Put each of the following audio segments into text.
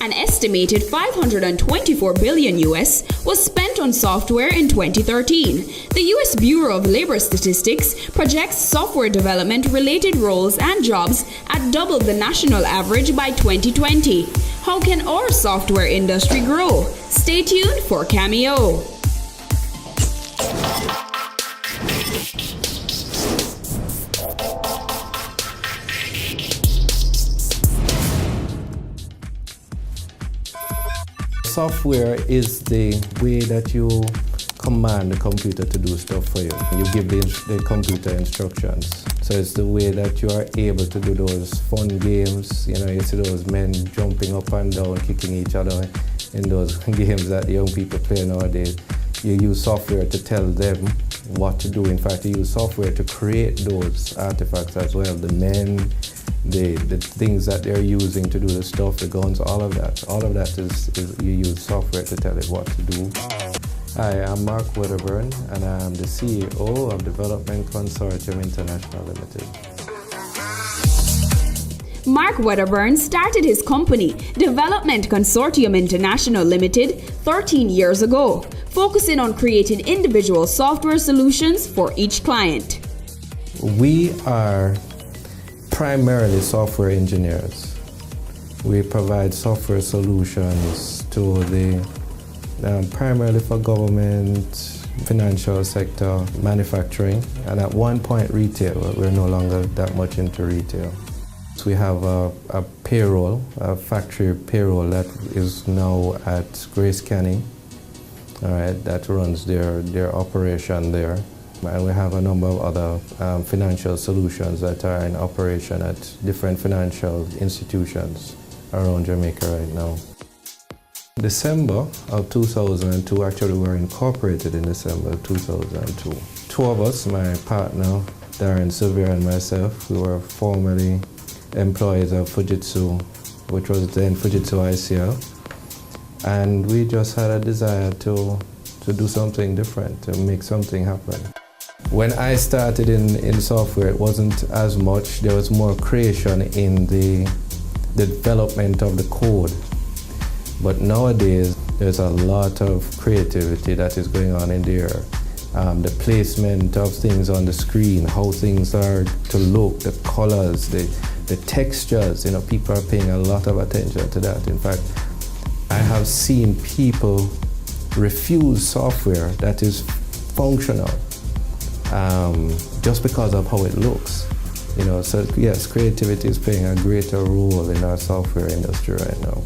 An estimated $524 billion was spent on software in 2013. The U.S. Bureau of Labor Statistics projects software development-related roles and jobs at double the national average by 2020. How can our software industry grow? Stay tuned for Cameo. Software is the way that you command the computer to do stuff for you. You give the computer instructions. So it's the way that you are able to do those fun games. You know, you see those men jumping up and down, kicking each other in those games that the young people play nowadays. You use software to tell them what to do. In fact, you use software to create those artifacts as well. The men, the things that they're using to do the stuff, the guns, all of that is you use software to tell it what to do. Hi, I'm Mark Wedderburn, and I'm the CEO of Development Consortium International Limited. Mark Wedderburn started his company, Development Consortium International Limited, 13 years ago, focusing on creating individual software solutions for each client. We are primarily software engineers. We provide software solutions to primarily for government, financial sector, manufacturing, and at one point retail. We're no longer that much into retail. So we have a payroll, a factory payroll that is now at Grace Canning, all right, that runs their operation there. And we have a number of other financial solutions that are in operation at different financial institutions around Jamaica right now. December of 2002, actually we were incorporated in December of 2002. Two of us, my partner, Darren Sylvia, and myself, we were formerly employees of Fujitsu, which was then Fujitsu ICL. And we just had a desire to do something different, to make something happen. When I started in software, it wasn't as much. There was more creation in the development of the code. But nowadays, there's a lot of creativity that is going on in there. The placement of things on the screen, how things are to look, the colors, the textures, you know, people are paying a lot of attention to that. In fact, I have seen people refuse software that is functional just because of how it looks. You know, so yes, creativity is playing a greater role in our software industry right now.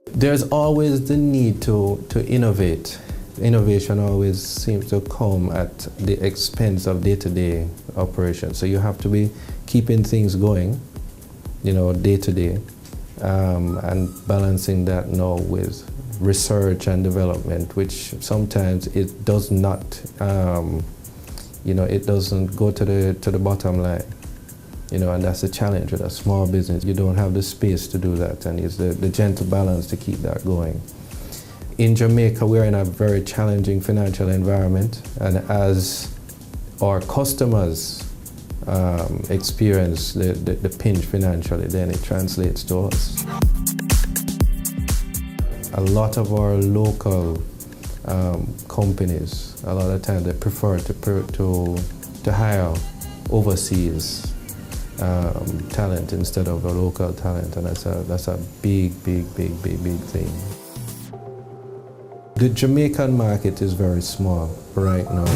There's always the need to innovate. Innovation always seems to come at the expense of day-to-day operations. So you have to be keeping things going, you know, day-to-day, and balancing that now with research and development, which sometimes it does not, you know, it doesn't go to the bottom line. You know, and that's the challenge with a small business. You don't have the space to do that, and it's the gentle balance to keep that going. In Jamaica, we're in a very challenging financial environment, and as our customers experience the pinch financially, then it translates to us. A lot of our local companies, a lot of times they prefer to hire overseas talent instead of a local talent, and that's a big thing. The Jamaican market is very small right now.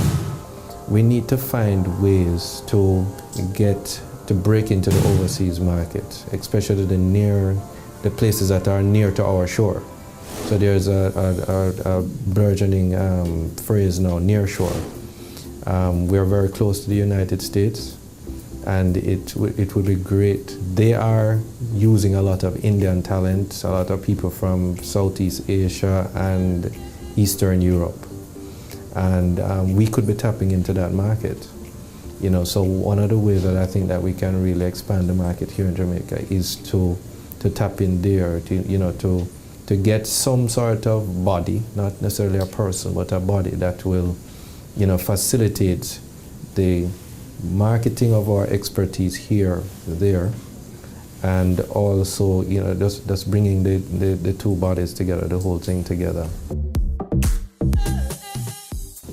We need to find ways to break into the overseas market, especially the places that are near to our shore. So there's a burgeoning phrase now, near shore. We're very close to the United States, and it would be great. They are using a lot of Indian talent, a lot of people from Southeast Asia and Eastern Europe, and we could be tapping into that market. You know, so one of the ways that I think that we can really expand the market here in Jamaica is to tap in there, to get some sort of body, not necessarily a person, but a body that will, you know, facilitate the marketing of our expertise here, there, and also, just bringing the two bodies together, the whole thing together.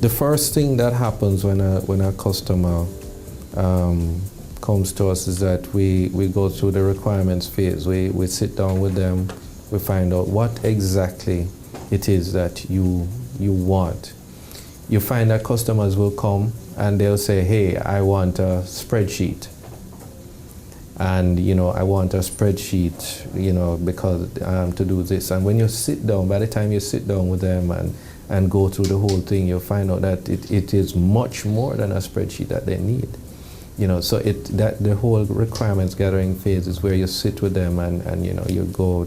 The first thing that happens when a customer comes to us is that we go through the requirements phase. We sit down with them, we find out what exactly it is that you want. You find that customers will come and they'll say, hey, I want a spreadsheet. And I want a spreadsheet, because to do this. And when you sit down, by the time you sit down with them and go through the whole thing, you'll find out that it is much more than a spreadsheet that they need. So the whole requirements gathering phase is where you sit with them and you go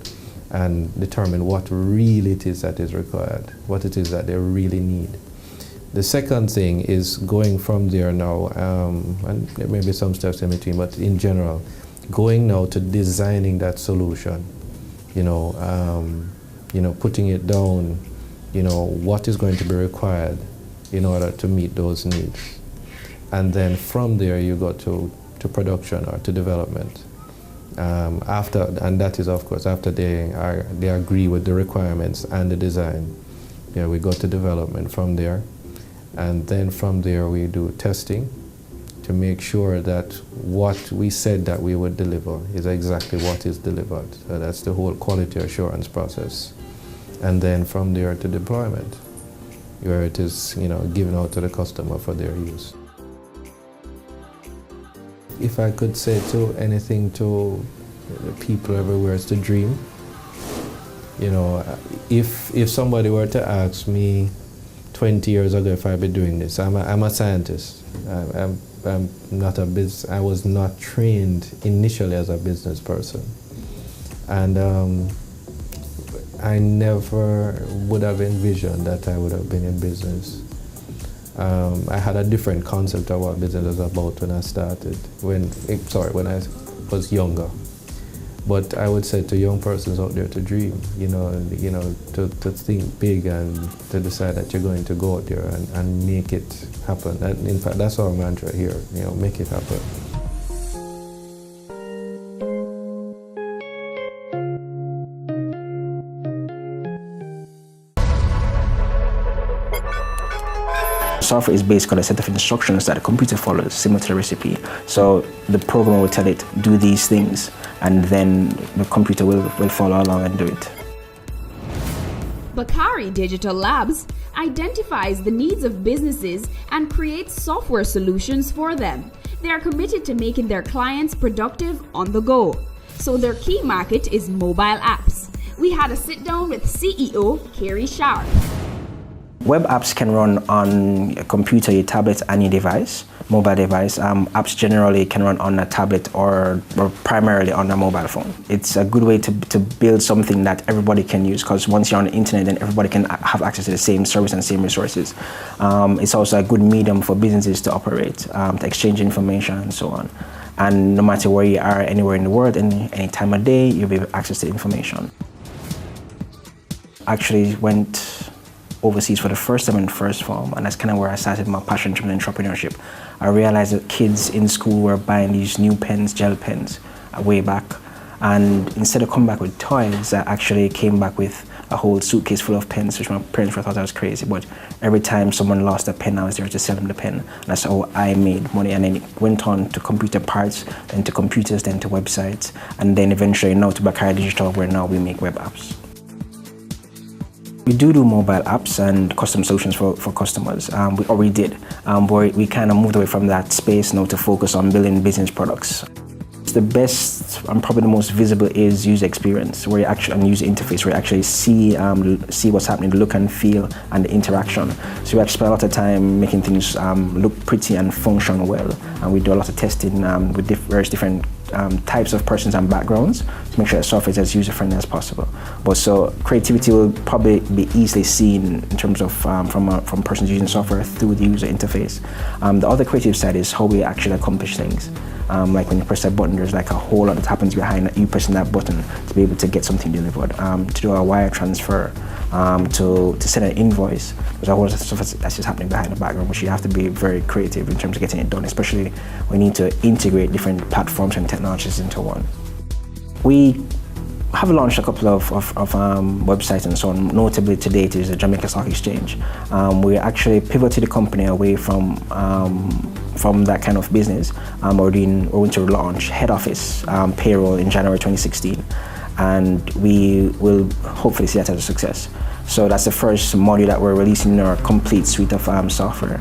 and determine what really it is that is required, what it is that they really need. The second thing is going from there now, and there may be some steps in between, but in general, going now to designing that solution, putting it down, what is going to be required in order to meet those needs. And then from there you go to production or to development. And that is of course after they agree with the requirements and the design. We go to development from there. And then from there we do testing to make sure that what we said that we would deliver is exactly what is delivered. So that's the whole quality assurance process. And then from there to deployment, where it is given out to the customer for their use. If I could say to anything to people everywhere, it's to dream. If somebody were to ask me 20 years ago if I'd be doing this, I'm a scientist. I'm not a business. I was not trained initially as a business person, and I never would have envisioned that I would have been in business. I had a different concept of what business was about when I started, when I was younger. But I would say to young persons out there to dream, to think big and to decide that you're going to go out there and make it happen. And in fact, that's our mantra here, make it happen. Software is basically a set of instructions that the computer follows, similar to the recipe. So the programmer will tell it, do these things, and then the computer will follow along and do it. Bakari Digital Labs identifies the needs of businesses and creates software solutions for them. They are committed to making their clients productive on the go. So their key market is mobile apps. We had a sit down with CEO Kerry Sharp. Web apps can run on a computer, your tablet, and your device, mobile device. Apps generally can run on a tablet or primarily on a mobile phone. It's a good way to build something that everybody can use, because once you're on the internet, then everybody can have access to the same service and same resources. It's also a good medium for businesses to operate, to exchange information and so on. And no matter where you are, anywhere in the world, any time of day, you'll be able to access the information. Actually went overseas for the first time in first form, and that's kind of where I started my passion for entrepreneurship. I realized that kids in school were buying these new pens, gel pens, way back, and instead of coming back with toys, I actually came back with a whole suitcase full of pens, which my parents thought I was crazy, but every time someone lost a pen, I was there to sell them the pen. And that's how I made money, and then it went on to computer parts, then to computers, then to websites, and then eventually now to Bakari Digital, where now we make web apps. We do mobile apps and custom solutions for customers. We did. We kind of moved away from that space now to focus on building business products. The best and probably the most visible is user experience, where you actually, and user interface, where you actually see what's happening, the look and feel, and the interaction. So we actually spend a lot of time making things look pretty and function well. And we do a lot of testing with various different types of persons and backgrounds to make sure the software is as user-friendly as possible. But so creativity will probably be easily seen in terms of from persons using software through the user interface. The other creative side is how we actually accomplish things. Like when you press that button, there's like a whole lot that happens behind you pressing that button to be able to get something delivered. To do a wire transfer, to send an invoice, there's a whole lot of stuff that's just happening behind the background, which you have to be very creative in terms of getting it done, especially when you need to integrate different platforms and technologies into one. We have launched a couple of websites and so on. Notably to date is the Jamaica Stock Exchange. We actually pivoted the company away from that kind of business. We're going to launch head office payroll in January 2016, and we will hopefully see that as a success. So that's the first module that we're releasing in our complete suite of software.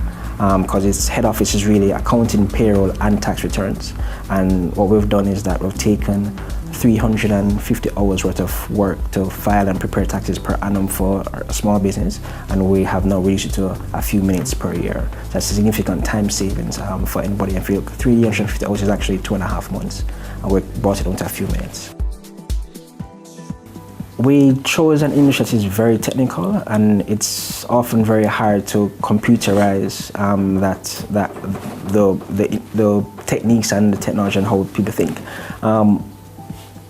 Because its head office is really accounting, payroll, and tax returns. And what we've done is that we've taken 350 hours worth of work to file and prepare taxes per annum for a small business, and we have now reduced it to a few minutes per year. That's a significant time savings for anybody. I feel 350 hours is actually 2.5 months, and we brought it down to a few minutes. We chose an industry that is very technical, and it's often very hard to computerize the techniques and the technology and how people think.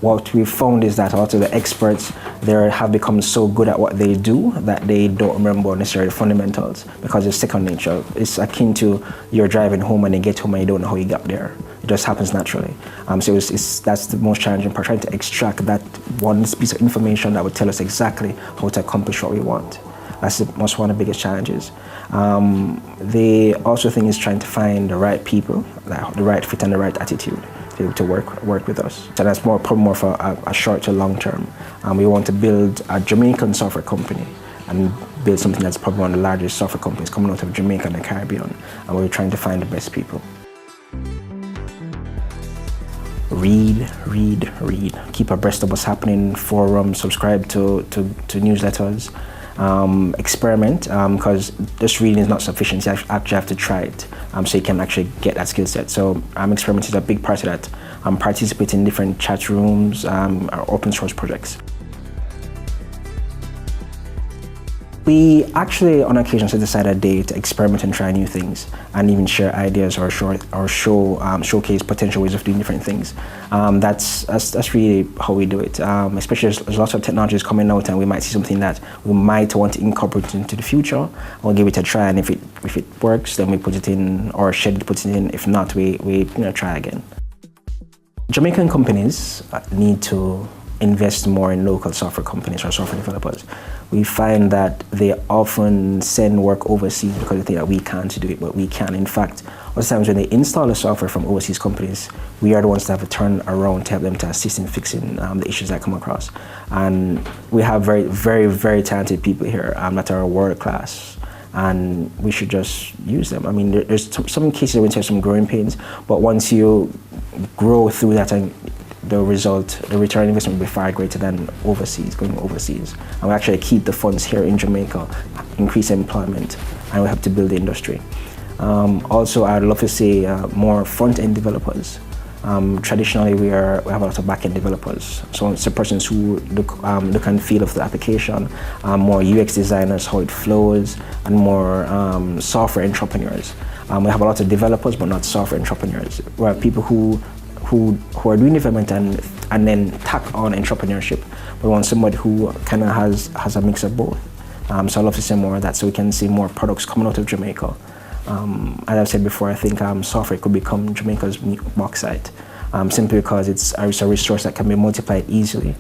What we've found is that a lot of the experts there have become so good at what they do that they don't remember necessarily the fundamentals, because it's second nature. It's akin to you're driving home and you get home and you don't know how you got there. It just happens naturally. So that's the most challenging part, trying to extract that one piece of information that would tell us exactly how to accomplish what we want. That's one of the biggest challenges. The also thing is trying to find the right people, the right fit and the right attitude to work with us. So that's probably more for a short to long term. We want to build a Jamaican software company and build something that's probably one of the largest software companies coming out of Jamaica and the Caribbean. And we're trying to find the best people. Read. Keep abreast of what's happening, forums, subscribe to newsletters. Experiment, because just reading is not sufficient. You actually have to try it, so you can actually get that skill set. So experiment is a big part of that. Participate in different chat rooms, or open source projects. We actually, on occasion, set aside a day to experiment and try new things, and even share ideas or showcase potential ways of doing different things. That's really how we do it. Especially there's lots of technologies coming out, and we might see something that we might want to incorporate into the future. We'll give it a try, and if it works, then we put it in, or Shed puts it in. If not, we try again. Jamaican companies need to invest more in local software companies or software developers. We find that they often send work overseas because they think that we can't do it, but we can. In fact, most times when they install the software from overseas companies, we are the ones that have to turn around to help them to assist in fixing the issues that come across. And we have very, very, very talented people here that are world class, and we should just use them. I mean, there's some cases where we have some growing pains, but once you grow through that, and the return on investment will be far greater than going overseas. And we actually keep the funds here in Jamaica, increase employment, and we have to build the industry. Also, I'd love to see more front-end developers. Traditionally, we have a lot of back-end developers. So it's the persons who look and feel of the application, more UX designers, how it flows, and more software entrepreneurs. We have a lot of developers, but not software entrepreneurs. We have people who are doing development and then tack on entrepreneurship. We want somebody who kind of has a mix of both. So I'd love to see more of that, so we can see more products coming out of Jamaica. As I've said before, I think software could become Jamaica's bauxite, simply because it's a resource that can be multiplied easily.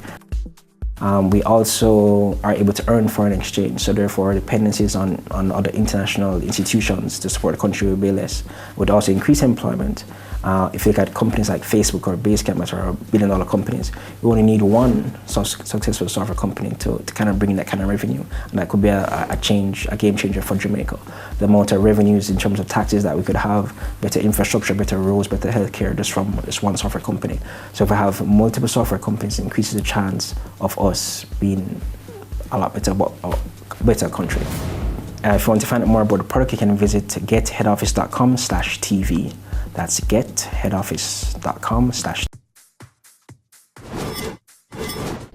We also are able to earn foreign exchange, so therefore dependencies on other international institutions to support the country will be less. Would also increase employment. If you look at companies like Facebook or Basecamp, that are billion-dollar companies, you only need one successful software company to kind of bring in that kind of revenue, and that could be a game changer for Jamaica. The amount of revenues in terms of taxes that we could have, better infrastructure, better roads, better healthcare, just from this one software company. So if we have multiple software companies, it increases the chance of us being a lot better country. If you want to find out more about the product, you can visit getheadoffice.com/TV. That's getheadoffice.com/.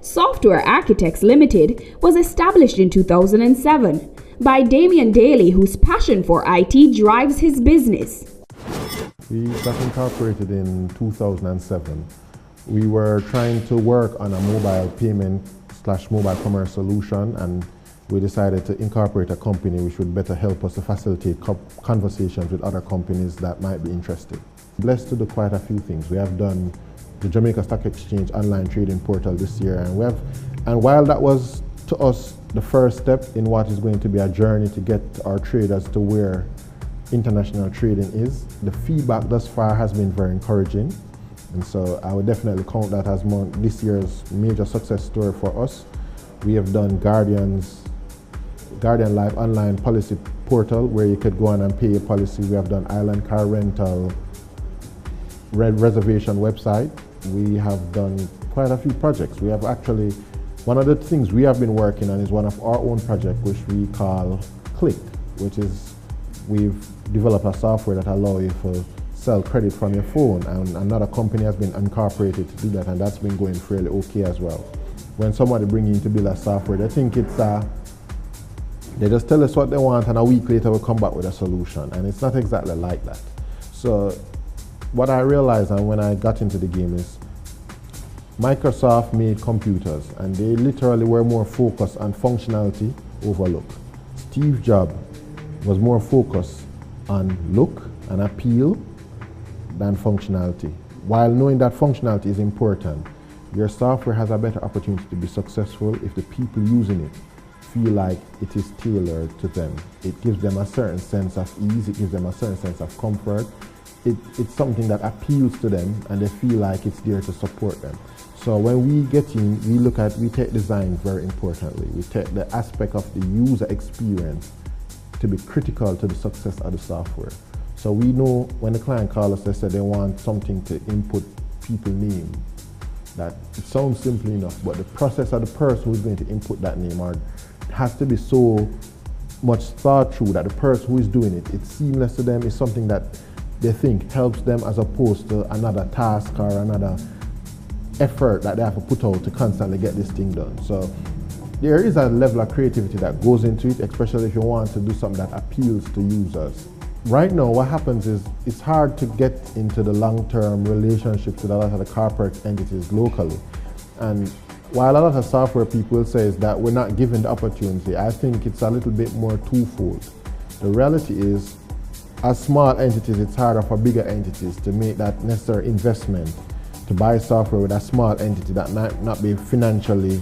Software Architects Limited was established in 2007 by Damian Daly, whose passion for IT drives his business. We got incorporated in 2007. We were trying to work on a mobile payment/mobile commerce solution, and we decided to incorporate a company which would better help us to facilitate conversations with other companies that might be interested. Blessed to do quite a few things. We have done the Jamaica Stock Exchange online trading portal this year, and while that was to us the first step in what is going to be a journey to get our traders to where international trading is, the feedback thus far has been very encouraging, and so I would definitely count that as this year's major success story for us. We have done Guardian Live online policy portal where you could go on and pay a policy. We have done island car rental reservation website. We have done quite a few projects. We have actually, one of the things we have been working on is one of our own projects which we call Click, which is we've developed a software that allows you to sell credit from your phone, and another company has been incorporated to do that, and that's been going fairly okay as well. When somebody brings you to build a software, they think it's they just tell us what they want and a week later we'll come back with a solution, and it's not exactly like that. So what I realized and when I got into the game is Microsoft made computers and they literally were more focused on functionality over look. Steve Jobs was more focused on look and appeal than functionality. While knowing that functionality is important, your software has a better opportunity to be successful if the people using it feel like it is tailored to them. It gives them a certain sense of ease, it gives them a certain sense of comfort. It's something that appeals to them and they feel like it's there to support them. So when we get in, we take design very importantly. We take the aspect of the user experience to be critical to the success of the software. So we know when the client calls us, they say they want something to input people's name. That it sounds simple enough, but the process of the person who's going to input that name has to be so much thought through that the person who is doing it's seamless to them, it's something that they think helps them as opposed to another task or another effort that they have to put out to constantly get this thing done. So there is a level of creativity that goes into it, especially if you want to do something that appeals to users. Right now, what happens is it's hard to get into the long-term relationships with a lot of the corporate entities locally. And while a lot of software people say is that we're not given the opportunity, I think it's a little bit more twofold. The reality is, as small entities, it's harder for bigger entities to make that necessary investment to buy software with a small entity that might not be financially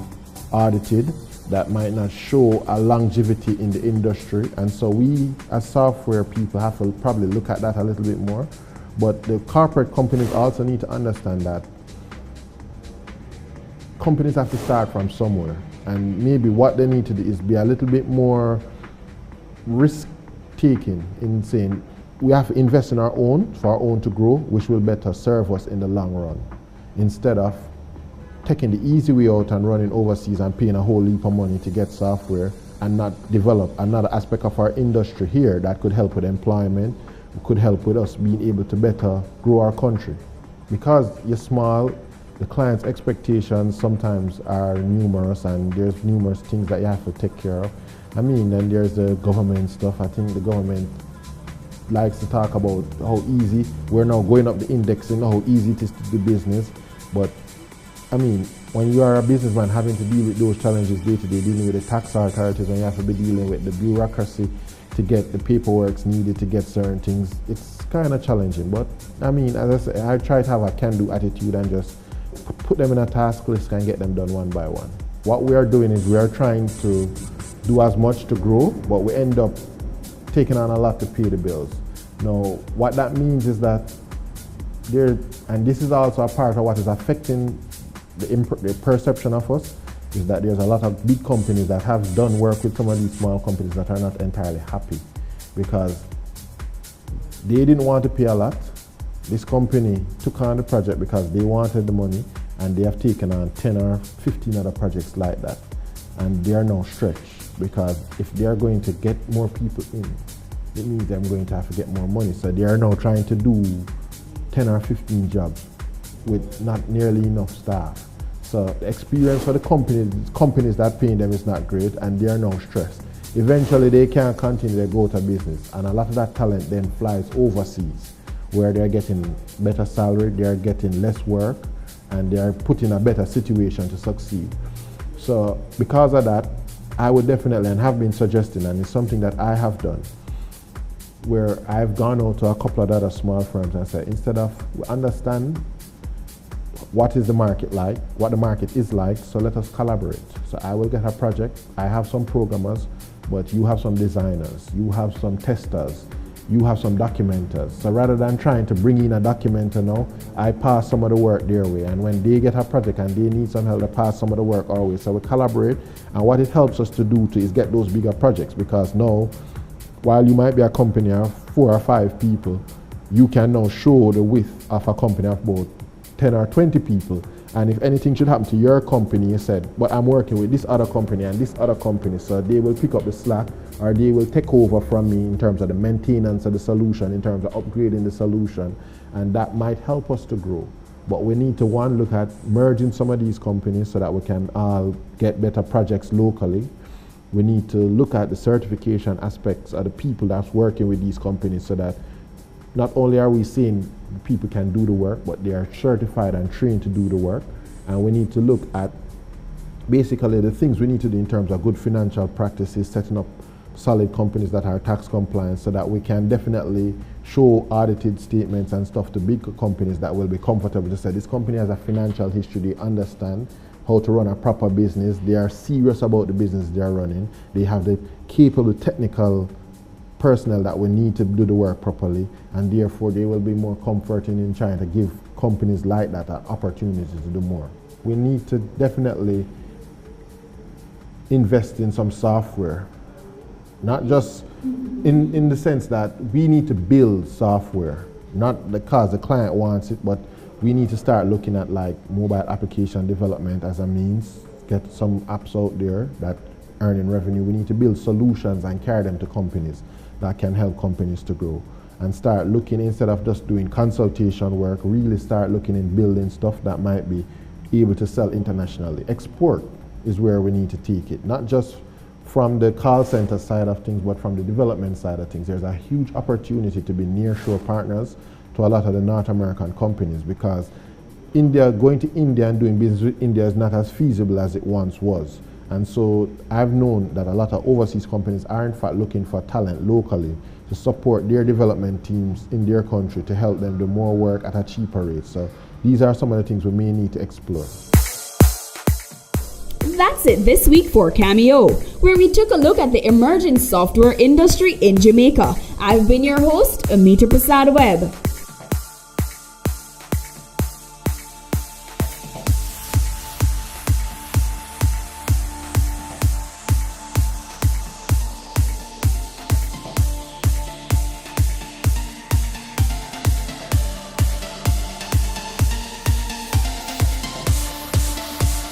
audited, that might not show a longevity in the industry. And so we, as software people, have to probably look at that a little bit more. But the corporate companies also need to understand that companies have to start from somewhere. And maybe what they need to do is be a little bit more risk-taking in saying, we have to invest in our own, for our own to grow, which will better serve us in the long run, instead of taking the easy way out and running overseas and paying a whole heap of money to get software and not develop another aspect of our industry here that could help with employment, could help with us being able to better grow our country. Because you're small, the client's expectations sometimes are numerous and there's numerous things that you have to take care of. I mean, then there's the government stuff. I think the government likes to talk about how easy, we're now going up the index and how easy it is to do business. But I mean, when you are a businessman having to deal with those challenges day to day, dealing with the tax authorities, and you have to be dealing with the bureaucracy to get the paperwork needed to get certain things, it's kind of challenging. But I mean, as I say, I try to have a can-do attitude and just put them in a task list and get them done one by one. What we are doing is we are trying to do as much to grow, but we end up taking on a lot to pay the bills. Now, what that means is that and this is also a part of what is affecting the perception of us, is that there's a lot of big companies that have done work with some of these small companies that are not entirely happy because they didn't want to pay a lot. This company took on the project because they wanted the money, and they have taken on 10 or 15 other projects like that. And they are now stretched because if they are going to get more people in, it means they're going to have to get more money. So they are now trying to do 10 or 15 jobs with not nearly enough staff. So the experience for the companies that paying them is not great, and they are now stressed. Eventually they can't continue their go to business, and a lot of that talent then flies overseas where they're getting better salary, they're getting less work, and they're put in a better situation to succeed. So because of that, I would definitely, and have been suggesting, and it's something that I have done, where I've gone out to a couple of other small firms and said, instead of, we understand what is the market like, what the market is like, so let us collaborate. So I will get a project, I have some programmers, but you have some designers, you have some testers, you have some documenters. So rather than trying to bring in a documenter now, I pass some of the work their way. And when they get a project and they need some help, they pass some of the work our way. So we collaborate, and what it helps us to do is get those bigger projects, because now, while you might be a company of 4 or 5 people, you can now show the width of a company of about 10 or 20 people. And if anything should happen to your company, you said, but I'm working with this other company and this other company, so they will pick up the slack, or they will take over from me in terms of the maintenance of the solution, in terms of upgrading the solution, and that might help us to grow. But we need to, one, look at merging some of these companies so that we can all get better projects locally. We need to look at the certification aspects of the people that's working with these companies, so that not only are we saying people can do the work, but they are certified and trained to do the work. And we need to look at basically the things we need to do in terms of good financial practices, setting up solid companies that are tax compliant, so that we can definitely show audited statements and stuff to big companies that will be comfortable to say this company has a financial history, they understand how to run a proper business, they are serious about the business they are running, they have the capable technical personnel that we need to do the work properly, and therefore they will be more comforting in trying to give companies like that an opportunity to do more. We need to definitely invest in some software, not just in the sense that we need to build software, not because the client wants it, but we need to start looking at like mobile application development as a means, get some apps out there that earning revenue. We need to build solutions and carry them to companies that can help companies to grow, and start looking, instead of just doing consultation work, really start looking in building stuff that might be able to sell internationally. Export is where we need to take it, not just from the call center side of things, but from the development side of things. There's a huge opportunity to be nearshore partners to a lot of the North American companies, because going to India and doing business with India is not as feasible as it once was. And so I've known that a lot of overseas companies are in fact looking for talent locally to support their development teams in their country, to help them do more work at a cheaper rate. So these are some of the things we may need to explore. That's it this week for Cameo, where we took a look at the emerging software industry in Jamaica. I've been your host, Amita Prasad Webb.